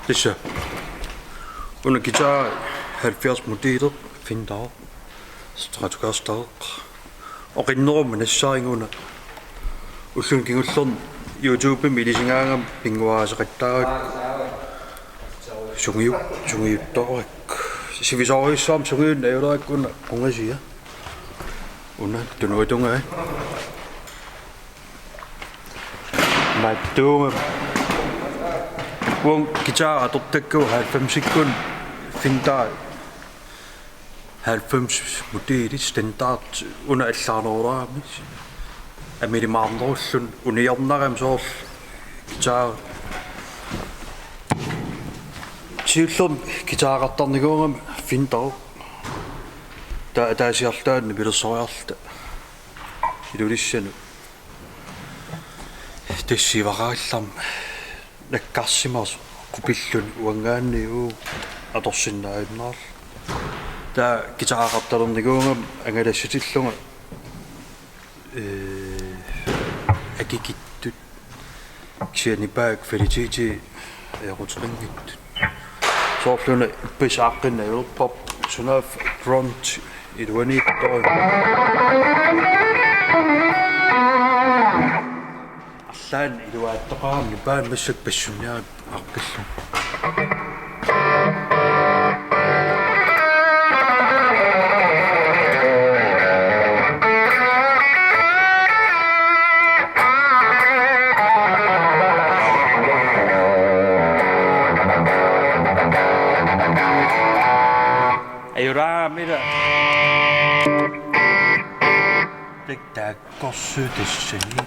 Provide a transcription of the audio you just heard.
Det så. Under guitar 70 modeller fint dag. Stratocaster. Og rinnerummen sainguna. Usun kingullorn YouTube milisingangam pinguaasaqattaagak. Sungiuttorik. Sivisorissaam sungiun ayularakkuna qungasiya. Una tunuitunga. Mattuunga. Wong guitar atortakku 90-sikkun fintaa 90 modeli standard under allaarnerulaami. Amilimaarnerulsun uniornaram soorl guitar. Siullorn guitarartarniguungam fintaa. Taasiartaanni pilersoriarta. Ilulissanu. Tassivaraалларм наккарсимарс qupillun uangaanni atorsinnaayunnaarl ta gitaarartalerniguungam angalassutillunga akikittut kianipaak kvaliteti eruteringit soorluna ippisaaqinna yulpop sunaaf front iluaniittor allaan iluaattaqaarni paan massak passunniaat arpillun ayuraamira tek takkorsuutissani